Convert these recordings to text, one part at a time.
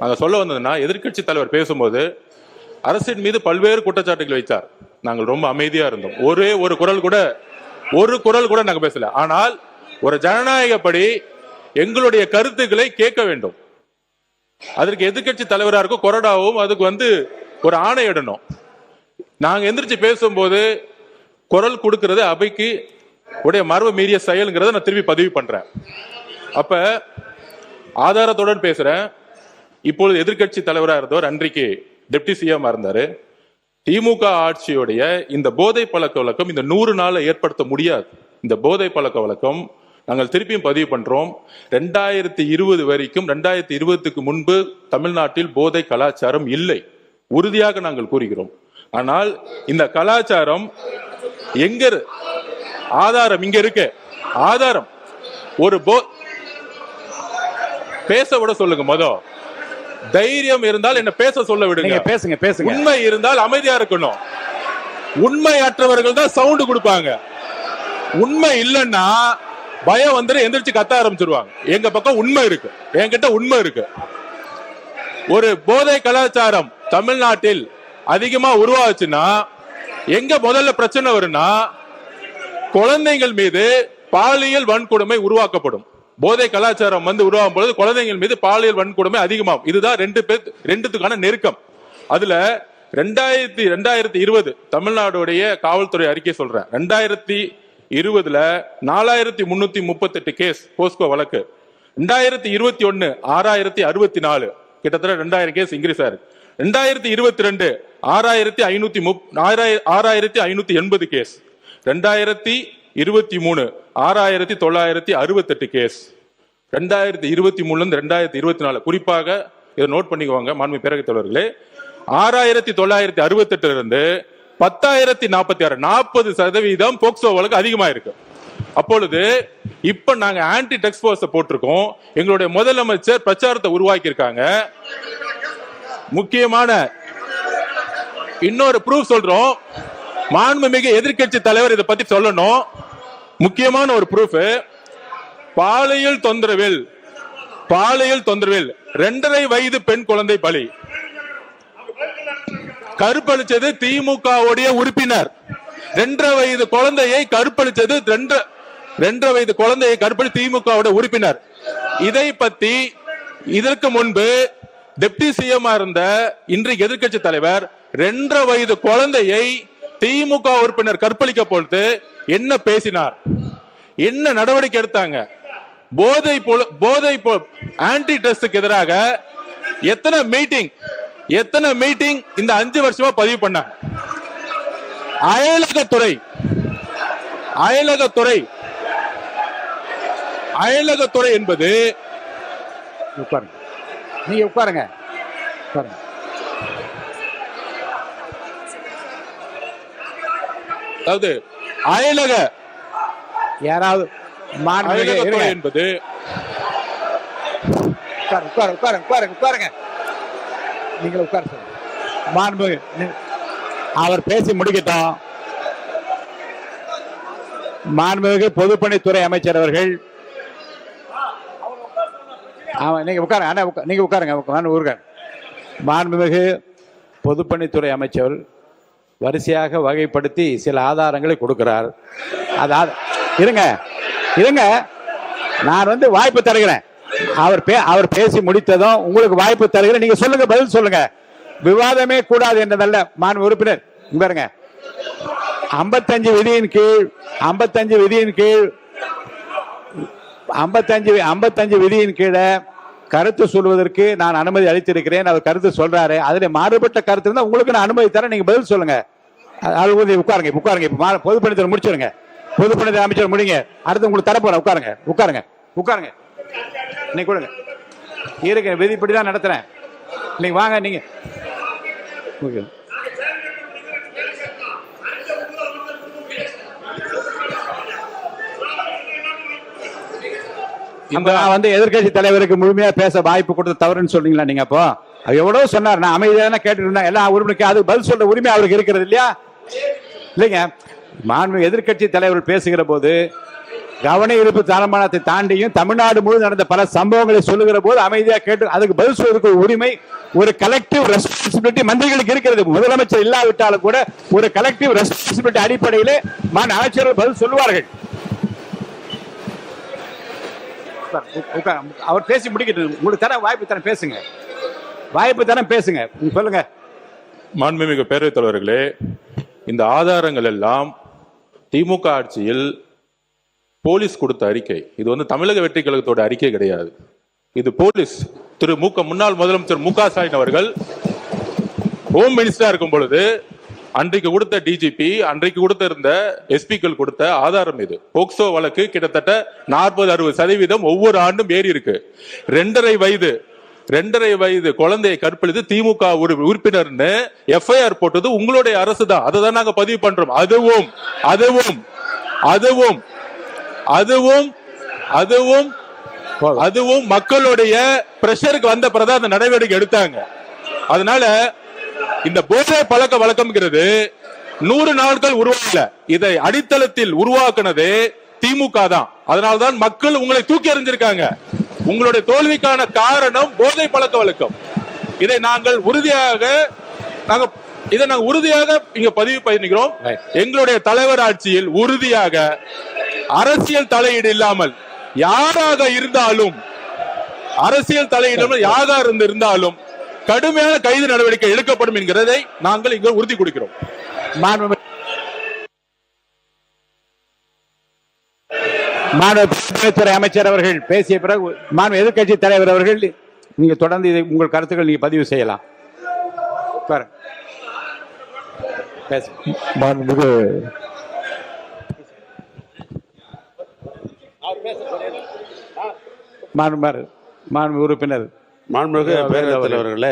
நாங்க சொல்ல வந்ததுன்னா, எதிர்க்கட்சி தலைவர் பேசும்போது அரசின் மீது பல்வேறு குற்றச்சாட்டுகள் வைத்தார். நாங்கள் ரொம்ப அமைதியா இருந்தோம். ஒரு குரல் கூட நாங்க பேசல. ஆனால் ஒரு ஜனநாயகப்படி எங்களுடைய கருத்துக்களை கேட்க வேண்டும். அதற்கு எதிர்க்கட்சி தலைவரா இருக்கும் கொறடாவும் அதுக்கு ஒரு ஆணையிடணும். நாங்க எந்திரிச்சு பேசும்போது குரல் கொடுக்கிறது அவைக்கு உடைய மரபு மீறிய செயல்ங்கிறத நான் திரும்பி பதிவு பண்றேன். அப்ப ஆதாரத்துடன் பேசுறேன். இப்பொழுது எதிர்க்கட்சி தலைவராக இருந்தவர் அன்றைக்கு டெப்டி சிஎம் இருந்தாரு. திமுக ஆட்சியுடைய இந்த போதை பழக்க வழக்கம் இந்த 100 நாள்ல ஏற்படுத்த முடியாது. இந்த போதை பழக்க வழக்கம் நாங்கள் திருப்பியும் பதிவு பண்றோம். 2020 வரைக்கும் 2020க்கு முன்பு தமிழ்நாட்டில் போதை கலாச்சாரம் இல்லை, உறுதியாக நாங்கள் கூறுகிறோம். ஆனால் இந்த கலாச்சாரம் எங்க ஆதாரம் இங்க இருக்கு. ஆதாரம் ஒரு பேச விட சொல்லுங்க. தைரியம் இருந்தால் என்ன பேச சொல்ல விடுங்க. பேசுங்க. உண்மை இருந்தால் அமைதியா இருக்கணும். உண்மையற்றவர்கள் தான் சவுண்ட் கொடுப்பாங்க. உண்மை இல்லைன்னா பயம் எந்திரிச்சு கத்த ஆரம்பிச்சிருவாங்க. எங்க பக்கம் உண்மை இருக்கு, என்கிட்ட உண்மை இருக்கு. ஒரு போதை கலாச்சாரம் தமிழ்நாட்டில் அதிகமா உருவாச்சுன்னா எங்க முதல்ல பிரச்சனை வரும்னா, குழந்தைகள் மீது பாலியல் வன்கொடுமை உருவாக்கப்படும். போதை கலாச்சாரம் உருவாகும் பொழுது குழந்தைகள் மீது பாலியல் வன்கொடுமை அதிகமாகும். இதுதான் ரெண்டுத்துக்கான நெருக்கம். அதுல 2020 தமிழ்நாடுடைய காவல்துறை அறிக்கை சொல்றேன். 2020 4338 கேஸ் போஸ்கோ வழக்கு. 2021 6064, கிட்டத்தட்ட 2000 கேஸ் இன்க்ரீஸ் ஆயிருக்கு. 2022 6580 கேஸ். 2023 6968 கேஸ். 2023 2024 குறிப்பாக இதை நோட் பண்ணிக்குவாங்க மாண்பு பேரவைத் தலைவர்களே. 6968 இருந்து 10,046 40% போக்சோ வழக்கு அதிகமா இருக்கு. அப்பொழுது இப்ப நாங்க ஆன்டி டெக்ஸ் போர்ஸ் போட்டிருக்கோம். எங்களுடைய முதலமைச்சர் பிரச்சாரத்தை உருவாக்கி இருக்காங்க. முக்கியமான இன்னொரு ப்ரூஃப் சொல்றோம். மாண்புமிகு எதிர்க்கட்சி தலைவர் இதை பத்தி சொல்லணும். முக்கியமான ஒரு ப்ரூஃப், பாலியல் தொந்தரவில் 2.5 வயது பெண் குழந்தை பலி. கற்பழிச்சது திமுக உறுப்பினர். 2.5 வயது குழந்தையை கற்பழிச்சது 2.5 வயது குழந்தையை கற்பழிச்ச திமுக உறுப்பினர். இதை பத்தி இதற்கு முன்பு டெப்டி சிஎம் இருந்த இன்றைக்கு எதிர்க்கட்சி தலைவர் 2.5 வயது குழந்தையை திமுக உறுப்பினர் கற்பழிக்க பொழுது என்ன பேசினார், என்ன நடவடிக்கை எடுத்தாங்க? போதை ஆன்டி டெஸ்டுக்கு எதிராக எத்தனை மீட்டிங் இந்த 5 வருஷமா பதிவு பண்ணாங்க. அயலகத்துறை என்பது நீங்க உட்காருங்க. அதாவது அயலக யாராவது அயலகத்துறை என்பது உட்காருங்க. நீங்க உட்கார மாண்புமிகு அவர் பேசி முடிக்கட்டும். மாண்புமிகு பொதுப்பணித்துறை அமைச்சர் அவர்கள் நீங்க உட்காருங்க. மாண்புமிகு பொதுப்பணித்துறை அமைச்சர் வரிசையாக வகைப்படுத்தி சில ஆதாரங்களை கொடுக்கிறார். இருங்க, நான் வாய்ப்பு தருகிறேன். அவர் பேசி முடித்ததும் உங்களுக்கு வாய்ப்பு தருகிறேன். நீங்க சொல்லுங்க, பதில் சொல்லுங்க. விவாதமே கூடாது என்றதல்ல. மாண்பு உறுப்பினர் பாருங்க, 55 விதியின் கீழே கருத்து சொல்வதற்கு நான் அனுமதி அளித்திருக்கிறேன். அவர் கருத்து சொல்றாரு. அதுல மாறுபட்ட கருத்து இருந்தா உங்களுக்கு நான் அனுமதி தரேன். நீங்க பதில் சொல்லுங்க. உட்காருங்க. பொதுப்பணித்துறை முடிச்சிருங்க. பொதுப்பணித்துறை அமைச்சர் முடிங்க. அடுத்து உங்களுக்கு தரப்போற. உட்காருங்க. நீங்க கொடுங்க. இருக்க விதிப்படிதான் நடத்துறேன். நீங்க வாங்க. நீங்க நான் எதிர்கட்சி தலைவருக்கு முழுமையா பேச வாய்ப்பு கொடுத்த தவறுன்னு சொல்றீங்களா? நீங்க அப்போ எவ்வளவு சொன்னார். நான் அமைதியான கேட்டு இருந்தேன். எல்லா உறுப்பினருக்கு அது பதில் சொல்ற உரிமை அவருக்கு இருக்கிறது இல்லையா? இல்லைங்க, மாண்பு எதிர்கட்சி தலைவர் பேசுகிற போது கவன ஈர்ப்பு தீர்மானத்தை தாண்டியும் தமிழ்நாடு முழுவதும் நடந்த பல சம்பவங்களை சொல்லுகிற போது அமைதியா கேட்டு அதுக்கு பதில் சொல்வதற்கு ஒரு உரிமை, ஒரு கலெக்டிவ் ரெஸ்பான்சிபிலிட்டி மந்திரிகளுக்கு இருக்கிறது. முதலமைச்சர் இல்லாவிட்டாலும் கூட ஒரு கலெக்டிவ் ரெஸ்பான்சிபிலிட்டி அடிப்படையிலே அமைச்சர்கள் பதில் சொல்லுவார்கள். அவர் பேசி முடிக்கிட்டு உங்களுக்கு தர வாய்ப்பு தர பேசுங்க, வாய்ப்பு தர பேசுங்க, சொல்லுங்க. மாண்புமிகு பேரவைத் தலைவர்களே, இந்த ஆதாரங்கள் எல்லாம் திமுக ஆட்சியில் போலீஸ் கொடுத்த அறிக்கை. இது வந்து தமிழக வெற்றி கழகத்தோட அறிக்கை கிடையாது. இது போலீஸ் முன்னாள் முதலமைச்சர் மு க ஸ்டாலின் அவர்கள் ஹோம் மினிஸ்டரா இருக்கும் பொழுது அன்றைக்கு கொடுத்த டிஜிபி, அன்றைக்கு கொடுத்த இருந்த எஸ்பிக்கள் கொடுத்த ஆதாரம் இது. போக்சோ வழக்கு கிட்டத்தட்ட 40-60% ஒவ்வொரு ஆண்டும் ஏறி இருக்கு. 2.5 வயது குழந்தையை கற்பழித்து திமுக உறுப்பினர்னு எஃப்ஐஆர் போட்டது உங்களுடைய அரசு தான். அதை தான் நாங்க பதிவு பண்றோம். அதுவும் அதுவும் அதுவும் அதுவும் அதுவும் அதுவும் மக்களுடைய பிரஷருக்கு வந்த பிறகு அந்த நடவடிக்கை எடுத்தாங்க. அதனால இந்த போதை பழக்க வழக்கம்ங்கிறது 100 நாட்கள் உருவாக்கல, இதை அடித்தளத்தில் உருவாக்குனது திமுக தான். அதனால்தான் மக்கள் உங்களை தூக்கி எறிஞ்சிருக்காங்க. உங்களுடைய தோல்விக்கான காரணம் போதை பழக்க வழக்கம். இதை நாங்கள் உறுதியாக இங்க பதிவு பண்ணிக்கிறோம். எங்களுடைய தலைவர் ஆட்சியில் உறுதியாக அரசியல் தலையீடு இல்லாமல் யாராக இருந்தாலும் கடுமையான கைது நடவடிக்கை எடுக்கப்படும் என்கிறதை நாங்கள் இங்கு உறுதி கொடுக்கிறோம். மாநிலத்துறை அமைச்சர் அவர்கள் பேசிய பிறகு மாநில எதிர்க்கட்சி தலைவர் அவர்கள் நீங்க தொடர்ந்து இதை உங்கள் கருத்துக்கள் நீங்க பதிவு செய்யலாம். உறுப்பினர் மாண்புமிகு பேரவைத் தலைவர்களே,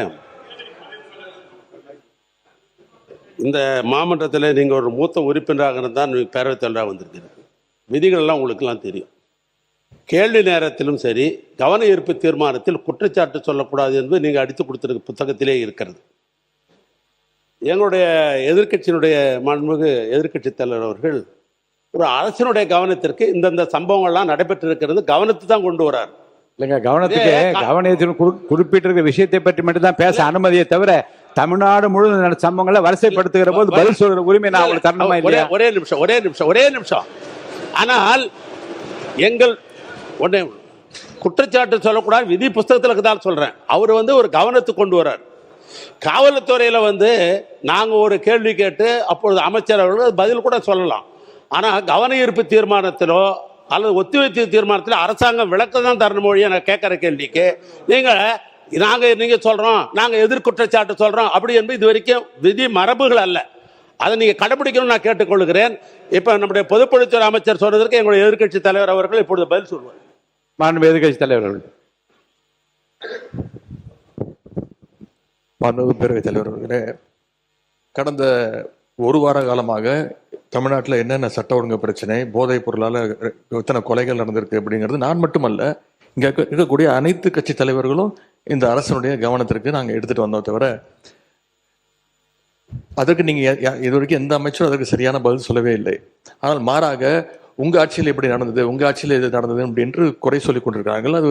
இந்த மாமன்றத்தில் நீங்கள் ஒரு மூத்த உறுப்பினராக இருந்தால் பேரவைத் தலைவராக வந்திருக்கிறீர்கள். விதிகள்லாம் உங்களுக்கெல்லாம் தெரியும். கேள்வி நேரத்திலும் சரி, கவன ஈர்ப்பு தீர்மானத்தில் குற்றச்சாட்டு சொல்லக்கூடாது என்பது நீங்கள் அடித்து கொடுத்திருக்க புத்தகத்திலே இருக்கிறது. எங்களுடைய எதிர்க்கட்சியினுடைய மாண்புமிகு எதிர்க்கட்சி தலைவர் அவர்கள் ஒரு அரசினுடைய கவனத்திற்கு இந்தந்த சம்பவங்கள்லாம் நடைபெற்றிருக்கிறது கவனத்தை தான் கொண்டு வரார். இல்லைங்க, கவனத்தில் குறிப்பிட்டிருக்கிற விஷயத்தை பற்றி மட்டும்தான் பேச அனுமதியை தவிர தமிழ்நாடு முழுவதும் சம்பவங்களை வரிசைப்படுத்துகிற போது பதில் சொல்ற உரிமை நான் உங்களுக்கு தரணுமா இல்லையா? ஒரே நிமிஷம். ஆனால் எங்கள் குற்றச்சாட்டு சொல்லக்கூடாது, விதி புஸ்தகத்தில் தான் சொல்றேன். அவர் ஒரு கவனத்துக்கு கொண்டு வர்றார். காவல்துறையில் நாங்கள் ஒரு கேள்வி கேட்டு அப்பொழுது அமைச்சர் அவர்கள் பதில் கூட சொல்லலாம். ஆனால் கவன ஈர்ப்பு தீர்மானத்திலோ அல்லது ஒத்திவைப்பு தீர்மானத்தில் அரசாங்கம் விளக்கம் தான் தரணும் மொழியை நான் கேட்குற கேள்விக்கு நீங்கள் சொல்கிறோம், நாங்கள் எதிர்குற்றச்சாட்டு சொல்கிறோம் அப்படி என்பது இது வரைக்கும் விதி மரபுகள் அல்ல. அதை நீங்கள் கடைபிடிக்கணும்னு நான் கேட்டுக்கொள்கிறேன். இப்போ நம்முடைய பொதுப்பணித்துறை அமைச்சர் சொன்னதற்கு எங்களுடைய எதிர்க்கட்சி தலைவர் அவர்கள் இப்பொழுது பதில் சொல்வார். மாண்பு எதிர்க்கட்சி தலைவர்கள். மாண்புமிகு பேரவைத் தலைவர்களே, கடந்த ஒரு வார காலமாக தமிழ்நாட்டில் என்னென்ன சட்ட ஒழுங்கு பிரச்சனை, போதைப் பொருளால் எத்தனை கொலைகள் நடந்திருக்கு அப்படிங்கிறது நான் மட்டுமல்ல, இங்கே இருக்கக்கூடிய அனைத்து கட்சி தலைவர்களும் இந்த அரசனுடைய கவனத்திற்கு நாங்கள் எடுத்துகிட்டு வந்தோம். தவிர அதற்கு நீங்கள் இது வரைக்கும் எந்த அமைச்சரும் அதற்கு சரியான பதில் சொல்லவே இல்லை. ஆனால் மாறாக உங்கள் ஆட்சியில் இப்படி நடந்தது, உங்கள் ஆட்சியில் இது நடந்தது அப்படின்று குறை சொல்லி கொண்டிருக்கிறார்கள். அது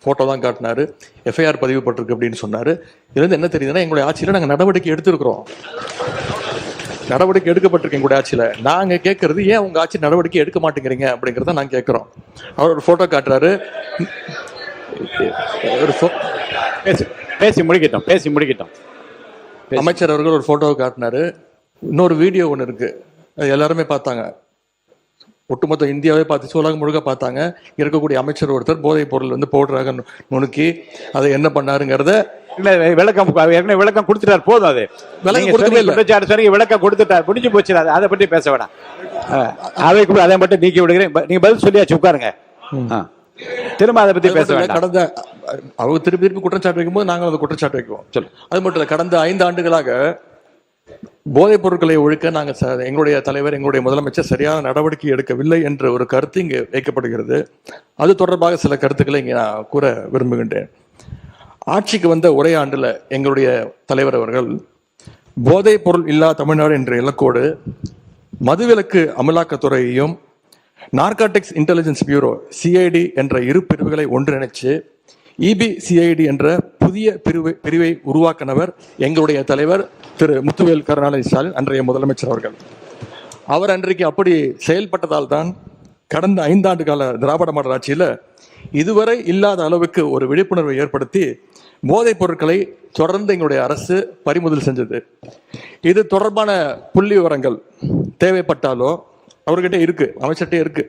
ஃபோட்டோ தான் காட்டினார், எஃப்ஐஆர் பதிவுப்பட்டிருக்கு அப்படின்னு சொன்னார். இதுலேருந்து என்ன தெரியுதுன்னா, எங்களுடைய ஆட்சியில் நாங்கள் நடவடிக்கை எடுத்திருக்கிறோம், நடவடிக்கை எடுக்கப்பட்டிருக்கு எங்களுடைய ஆட்சியில். நாங்கள் கேட்கறது ஏன் உங்கள் ஆட்சி நடவடிக்கை எடுக்க மாட்டேங்கிறீங்க அப்படிங்கிறத நாங்கள் கேட்குறோம். அவர் ஒரு ஃபோட்டோ காட்டுறாரு. பேசி முடிக்கட்டும். அமைச்சர் அவர்கள் ஒரு ஃபோட்டோவை காட்டினாரு. இன்னொரு வீடியோ ஒன்று இருக்கு, அது எல்லாருமே பார்த்தாங்க, ஒட்டுமொத்த இந்தியாவே பார்த்துச்சு, உலகம் முழுக்க பார்த்தாங்க. இருக்கக்கூடிய அமைச்சர் ஒருத்தர் போதைப் பொருள் பவுடராக நுணுக்கி அதை என்ன பண்ணாருங்கிறத விளக்கம் கொடுத்துட்டார். போதும், அது விளக்கம் கொடுத்துட்டார், முடிஞ்சு போச்சு. அதை பற்றி பேச வேணாம். அதை மட்டும் நீக்கி விடுகிறேன். நீங்க பதில் சொல்லியாச்சு, உட்காருங்க. திரும்ப அதை பத்தி பேச வேண்டாம். கடந்த அவங்க திருப்பி குற்றச்சாட்டு வைக்கும்போது நாங்கள் அதை குற்றச்சாட்டு வைக்குவோம். அது மட்டும் இல்லை, கடந்த 5 ஆண்டுகளாக போதைப் பொருட்களை ஒழிக்க நாங்கள் எங்களுடைய தலைவர், எங்களுடைய முதலமைச்சர் சரியான நடவடிக்கை எடுக்கவில்லை என்ற ஒரு கருத்து இங்கே வைக்கப்படுகிறது. அது தொடர்பாக சில கருத்துக்களை இங்கே நான் கூற விரும்புகின்றேன். ஆட்சிக்கு வந்த ஒரே ஆண்டுல எங்களுடைய தலைவர் அவர்கள் போதைப் பொருள் இல்லா தமிழ்நாடு என்ற இலக்கோடு மதுவிலக்கு அமலாக்கத்துறையையும் நார்காட்டிக்ஸ் இன்டெலிஜென்ஸ் பியூரோ சிஐடி என்ற இரு பிரிவுகளை ஒன்றிணைச்சு இபிசிஐடி என்ற புதிய பிரிவை உருவாக்கினவர் எங்களுடைய தலைவர் திரு முத்துவேல் கருணாநிதி ஸ்டாலின், அன்றைய முதலமைச்சர் அவர்கள். அவர் அன்றைக்கு அப்படி செயல்பட்டதால் தான் கடந்த 5 ஆண்டு கால திராவிட மாடல் ஆட்சியில் இதுவரை இல்லாத அளவுக்கு ஒரு விழிப்புணர்வை ஏற்படுத்தி போதைப் பொருட்களை தொடர்ந்து எங்களுடைய அரசு பறிமுதல் செஞ்சது. இது தொடர்பான புள்ளி விவரங்கள் தேவைப்பட்டாலோ அவர்கிட்ட இருக்கு, அமைச்சர்கிட்ட இருக்கு.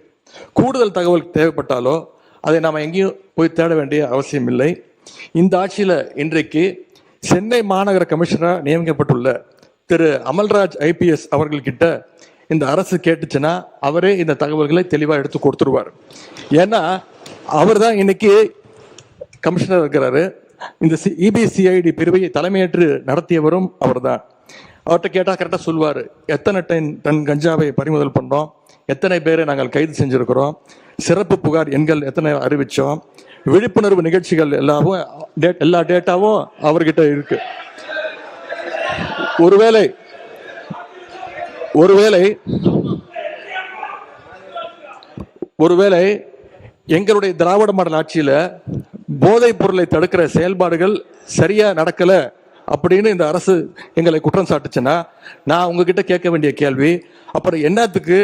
கூடுதல் தகவல் தேவைப்பட்டாலோ அதை நாம் எங்கேயும் போய் தேட வேண்டிய அவசியம் இல்லை. இந்த ஆட்சியில் இன்றைக்கு சென்னை மாநகர கமிஷனராக நியமிக்கப்பட்டுள்ள திரு அமல்ராஜ் ஐபிஎஸ் அவர்கள்கிட்ட இந்த அரசு கேட்டுச்சுன்னா அவரே இந்த தகவல்களை தெளிவாக எடுத்து கொடுத்துருவார். ஏன்னா அவர் தான் இன்னைக்கு கமிஷனர் இருக்கிறாரு. இந்த இபிசிஐடி பிரிவை தலைமையேற்று நடத்தியவரும் அவர் தான். அவர்கிட்ட கேட்டால் கரெக்டாக சொல்வார், எத்தனை டன் கஞ்சாவை பறிமுதல் பண்ணோம், எத்தனை பேரை நாங்கள் கைது செஞ்சுருக்கிறோம், சிறப்பு புகார் எண்கள் எத்தனை அறிவித்தோம், விழிப்புணர்வு நிகழ்ச்சிகள் எல்லா டேட்டாவும் அவர்கிட்ட இருக்கு. ஒருவேளை எங்களுடைய திராவிட மாடல் ஆட்சியில போதைப் பொருளை தடுக்கிற செயல்பாடுகள் சரியா நடக்கல அப்படின்னு இந்த அரசு எங்களை குற்றம் சாட்டுச்சுன்னா நான் உங்ககிட்ட கேட்க வேண்டிய கேள்வி, அப்புறம் என்னத்துக்கு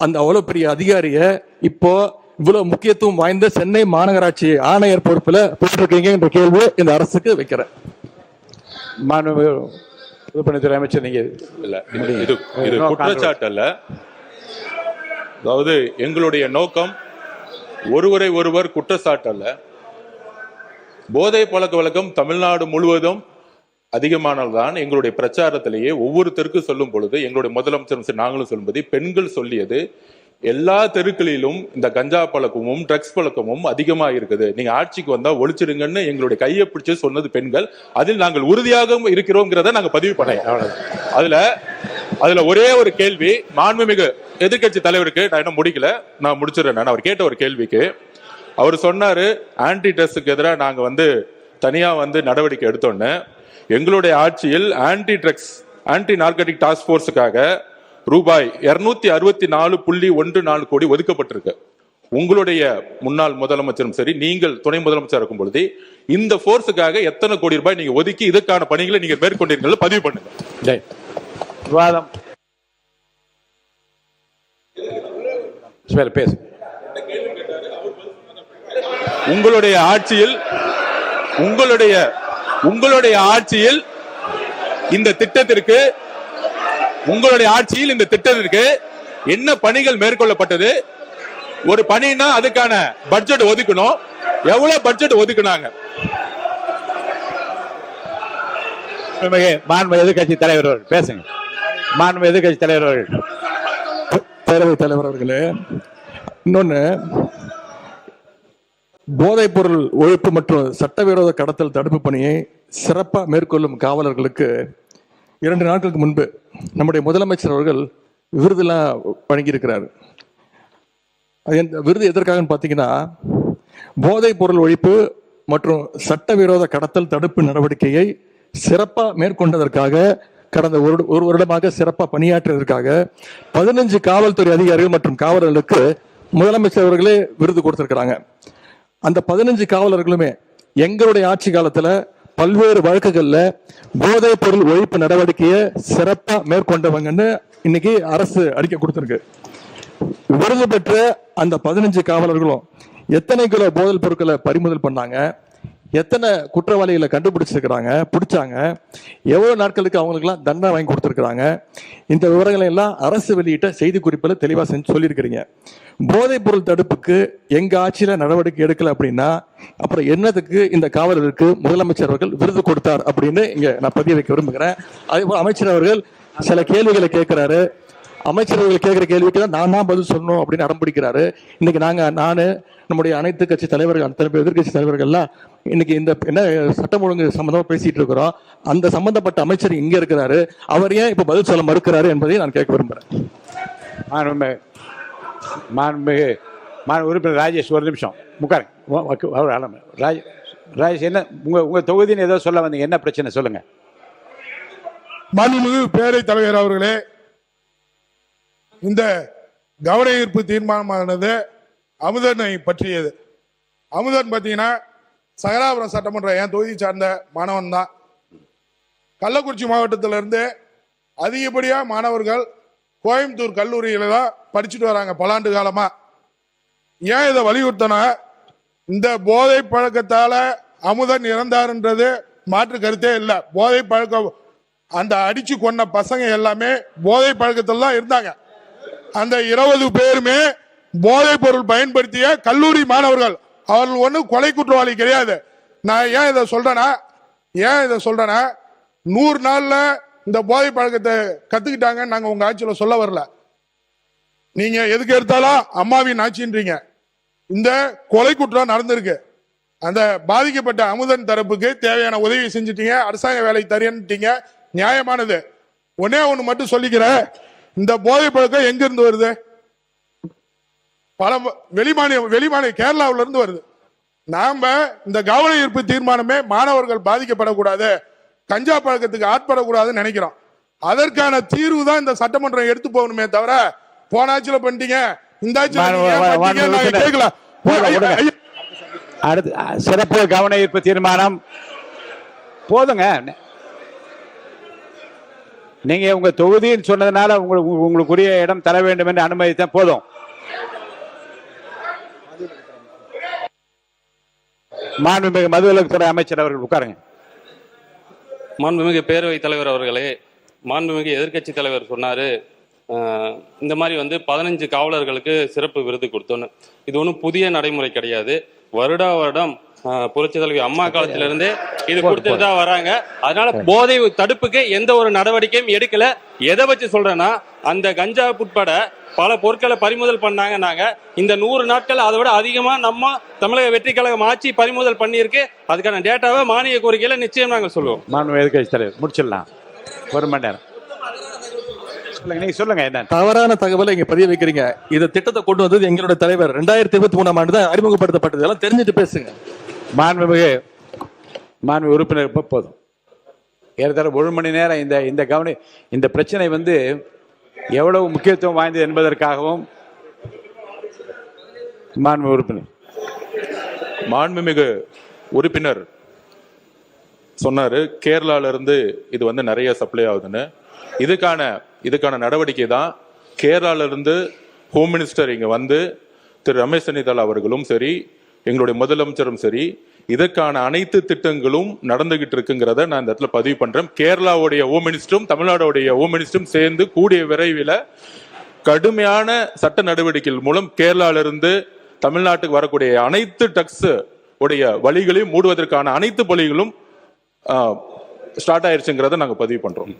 அந்த அவ்வளவு பெரிய அதிகாரிய இப்போ இவ்வளவு முக்கியத்துவம் வாய்ந்த சென்னை மாநகராட்சி ஆணையர் பொறுப்புல போட்டிருக்கீங்க என்ற கேள்வி இந்த அரசுக்கு வைக்கிறேன். பொதுப்பணித்துறை அமைச்சர், நீங்க இல்ல இது குற்றச்சாட்டு அல்ல. அதாவது எங்களுடைய நோக்கம் ஒருவரை ஒருவர் குற்றச்சாட்டு அல்ல. போதை பழக்க வழக்கம் தமிழ்நாடு முழுவதும் அதிகமானதுதான். எங்களுடைய பிரச்சாரத்திலேயே ஒவ்வொருத்தருக்கும் சொல்லும் பொழுது எங்களுடைய முதலமைச்சர் நாங்களும் சொல்லும்போது பெண்கள் சொல்லியது எல்லா தெருக்களிலும் இந்த கஞ்சா பழக்கமும் ட்ரக்ஸ் பழக்கமும் அதிகமா இருக்குது, நீங்க ஆட்சிக்கு வந்தா ஒழிச்சிடுங்கன்னு எங்களுடைய கையை பிடிச்சு சொன்னது பெண்கள். அதில் நாங்கள் உறுதியாக இருக்கிறோங்கிறத நாங்க பதிவு பண்ணோம். அதுல ஒரே ஒரு கேள்வி மாண்புமிகு எதிர்கட்சி தலைவருக்கு, நான் என்ன முடிக்கல, நான் முடிச்சிடறேன். அவர் கேட்ட ஒரு கேள்விக்கு அவர் சொன்னாரு, ஆன்டி ட்ரக்ஸுக்கு எதிராக நாங்க தனியா நடவடிக்கை எடுத்தோன்னு எங்களுடைய ஆட்சியில் ஆன்டி ட்ரக்ஸ் ஆன்டி நார்கட்டிக் டாஸ்க் போர்ஸுக்காக ரூபாய் 264.14 கோடி ஒதுக்கப்பட்டிருக்கு. உங்களுடைய முன்னாள் முதலமைச்சரும் சரி, நீங்கள் துணை முதலமைச்சர் இருக்கும் பொழுது இந்த போர்ஸுக்காக எத்தனை கோடி ரூபாய் நீங்க ஒதுக்கி இதுக்கான பணிகளை நீங்க மேற்கொண்டீர்கள் பதிவு பண்ணுங்க. விவாதம் பேசு. உங்களுடைய ஆட்சியில் இந்த திட்டத்திற்கு என்ன பணிகள் மேற்கொள்ளப்பட்டது? ஒரு பணினா அதுக்கான பட்ஜெட் ஒதுக்கணும். எவ்வளவு பட்ஜெட் ஒதுக்குனாங்க? மாண்பு எதிர்கட்சி தலைவர் அவர்கள் பேசுங்க. மாண்பு எதிர்கட்சி தலைவர் அவர்கள். பேரவைத் தலைவர் அவர்களே, இன்னொன்னு, போதைப் பொருள் ஒழிப்பு மற்றும் சட்டவிரோத கடத்தல் தடுப்பு பணியை சிறப்பாக மேற்கொள்ளும் காவலர்களுக்கு 2 நாட்களுக்கு முன்பு நம்முடைய முதலமைச்சர் அவர்கள் விருதெல்லாம் வழங்கியிருக்கிறார். விருது எதற்காகன்னு பார்த்தீங்கன்னா, போதைப் பொருள் ஒழிப்பு மற்றும் சட்டவிரோத கடத்தல் தடுப்பு நடவடிக்கையை சிறப்பாக மேற்கொண்டதற்காக, கடந்த ஒரு வருடமாக சிறப்பாக பணியாற்றியதற்காக 15 காவல்துறை அதிகாரிகள் மற்றும் காவலர்களுக்கு முதலமைச்சர் அவர்களே விருது கொடுத்திருக்கிறாங்க. அந்த 15 காவலர்களுமே எங்களுடைய ஆட்சி காலத்துல பல்வேறு வழக்குகள்ல போதைப் பொருள் ஒழிப்பு நடவடிக்கையை சிறப்பா மேற்கொண்டவங்கன்னு இன்னைக்கு அரசு அறிக்கை கொடுத்திருக்கு. விருது பெற்ற அந்த 15 காவலர்களும் எத்தனை கிலோ போதைப் பொருட்களை பறிமுதல் பண்ணாங்க, எத்தனை குற்றவாளிகளை பிடிச்சாங்க, எவ்வளவு நாட்களுக்கு அவங்களுக்குலாம் தண்டனை வாங்கி கொடுத்துருக்காங்க, இந்த விவரங்களை எல்லாம் அரசு வெளியிட்ட செய்தி குறிப்பில் தெளிவா சொல்லியிருக்கிறீங்க. போதைப் பொருள் தடுப்புக்கு எங்க ஆட்சியில நடவடிக்கை எடுக்கல அப்படின்னா அப்புறம் என்னதுக்கு இந்த காவலருக்கு முதலமைச்சர் அவர்கள் விருது கொடுத்தார் அப்படின்னு இங்க நான் பதிய வைக்க விரும்புகிறேன். அதே போல அமைச்சர் அவர்கள் சில கேள்விகளை கேட்கிறாரு. அமைச்சர் அவர்கள் கேட்கிற கேள்விக்கு தான் நான் பதில் சொல்லணும் அப்படின்னு அடம்பிடிக்கிறாரு. இன்னைக்கு நானு நம்முடைய அனைத்து கட்சி தலைவர்கள், எதிர்கட்சி தலைவர்கள்லாம் இன்னைக்கு இந்த என்ன சட்டம் ஒழுங்கு சம்பந்தமா பேசிட்டு இருக்கிறோம். அந்த சம்பந்தப்பட்ட அமைச்சர் இங்க இருக்கிறாரு, அவர் ஏன் இப்ப பதில் சொல்ல மறுக்கிறாரு என்பதை நான் கேட்க விரும்புறேன். உறுப்பினர் ராஜேஷ், ஒரு நிமிஷம் உட்காருங்க. ராஜேஷ், என்ன உங்க தொகுதின்னு ஏதோ சொல்ல வந்தீங்க, என்ன பிரச்சனை சொல்லுங்க. மாண்புமிகு பேரவைத் தலைவர் அவர்களே, இந்த கவன ஈர்ப்பு தீர்மானமானது அமுதனை பற்றியது. அமுதன் பார்த்தீங்கன்னா சகலாபுரம் சட்டமன்ற என் தொகுதி சார்ந்த மாணவன் தான். கள்ளக்குறிச்சி மாவட்டத்திலிருந்து அதிகப்படியாக மாணவர்கள் கோயம்புத்தூர் கல்லூரியில தான் படிச்சுட்டு வராங்க பல ஆண்டு காலமா. ஏன் இதை வலியுறுத்தினா, இந்த போதை பழக்கத்தால அமுதன் இறந்தாருன்றது மாற்று கருத்தே இல்லை. போதை பழக்கம், அந்த அடிச்சு கொண்ட பசங்க எல்லாமே போதை பழக்கத்தில் தான் இருந்தாங்க. அந்த 20 பேருமே போதைப் பொருள் பயன்படுத்திய கல்லூரி மாணவர்கள். அவர்கள் ஒன்றும் கொலை குற்றவாளி கிடையாது. நான் ஏன் இதை சொல்றேன்னா 100 நாள்ல இந்த போதை பழக்கத்தை கத்துக்கிட்டாங்க. நாங்க உங்க ஆட்சியில சொல்ல வரல. நீங்க எதுக்கு எடுத்தாலும் அம்மாவின் ஆட்சின்றீங்க. இந்த கொலை குற்றம் நடந்திருக்கு. அந்த பாதிக்கப்பட்ட அமுதன் தரப்புக்கு தேவையான உதவி செஞ்சுட்டீங்க, அரசாங்க வேலை தரேன்ட்டீங்க, நியாயமானது. ஒன்னே ஒண்ணு மட்டும் சொல்லிக்கிறேன், இந்த போதை பழக்கம் எங்க இருந்து வருது? பல வெளிமாநில கேரளாவில இருந்து வருது. நாம இந்த கவன ஈர்ப்பு தீர்மானமே மாணவர்கள் பாதிக்கப்படக்கூடாது, கஞ்சா பழக்கத்துக்கு ஆட்படக்கூடாதுன்னு நினைக்கிறோம். அதற்கான தீர்வு தான் இந்த சட்டமன்றம் எடுத்து போகணுமே தவிர, போன ஆட்சியில பண்ணிட்டீங்க, இந்த ஆட்சியில கேட்கல. அடுத்து சிறப்பு கவன ஈர்ப்பு தீர்மானம் போதுங்க. நீங்க உங்க தொகுதின்னு சொன்னதுனால உங்களுக்குரிய இடம் தர வேண்டும் என்று அனுமதித்தான் போதும். மாண்புமிகு மதுவிலக்குத்துறை அமைச்சர் அவர்கள் உட்காருங்க. மாண்புமிகு பேரவைத் தலைவர் அவர்களே, மாண்புமிகு எதிர்க்கட்சி தலைவர் சொன்னாரு இந்த மாதிரி 15 காவலர்களுக்கு சிறப்பு விருது கொடுத்தோன்னு. இது ஒன்றும் புதிய நடைமுறை கிடையாது. வருடம் புரட்சி தலைவி அம்மா காலத்திலிருந்தே இது கொடுத்துட்டு தான் வராங்க. அதனால போதை தடுப்புக்கு எந்த ஒரு நடவடிக்கையும் எடுக்கல. எதை வச்சு சொல்றேன்னா, அந்த கஞ்சா உட்பட பல பொருட்களை பறிமுதல் பண்ணாங்க. நாங்க இந்த 100 நாட்கள் அதை விட அதிகமா நம்ம தமிழக வெற்றி கழகம் ஆட்சி பறிமுதல் பண்ணியிருக்கு. அதுக்கான டேட்டாவை மானிய கோரிக்கையில நிச்சயம் நாங்கள் சொல்லுவோம். மாண்புமிகு எதிர்க்கட்சி தலைவர் முடிச்சிடலாம். 1 மணி நேரம் நீங்க சொல்லுங்க. என்ன தவறான தகவலை இங்க பதிய வைக்கிறீங்க? இந்த திட்டத்தை கொண்டு வந்தது எங்களோட தலைவர் 2023ஆம் ஆண்டு தான் அறிமுகப்படுத்தப்பட்டது. எல்லாம் தெரிஞ்சுட்டு பேசுங்க. மாண்புமிகு உறுப்பினர் போதும். ஏறத்தாழ 1 மணி நேரம் இந்த பிரச்சனை எவ்வளவு முக்கியத்துவம் வாய்ந்தது என்பதற்காகவும் மாண்புமிகு உறுப்பினர் சொன்னாரு கேரளால இருந்து இது நிறைய சப்ளை ஆகுதுன்னு. இதுக்கான நடவடிக்கை தான் கேரளால இருந்து ஹோம் மினிஸ்டர் இங்க திரு ரமேஷ் சென்னிதால் அவர்களும் சரி, எங்களுடைய முதலமைச்சரும் சரி, இதற்கான அனைத்து திட்டங்களும் நடந்துகிட்டு இருக்குங்கிறத நான் இந்த இடத்துல பதிவு பண்றேன். கேரளாவுடைய ஹோம் மினிஸ்டரும் தமிழ்நாடுடைய ஹோம் மினிஸ்டரும் சேர்ந்து கூடிய விரைவில் கடுமையான சட்ட நடவடிக்கைகள் மூலம் கேரளால இருந்து தமிழ்நாட்டுக்கு வரக்கூடிய அனைத்து டக்ஸ் உடைய வழிகளையும் மூடுவதற்கான அனைத்து பணிகளும் ஸ்டார்ட் ஆயிருச்சுங்கிறத நாங்க பதிவு பண்றோம்.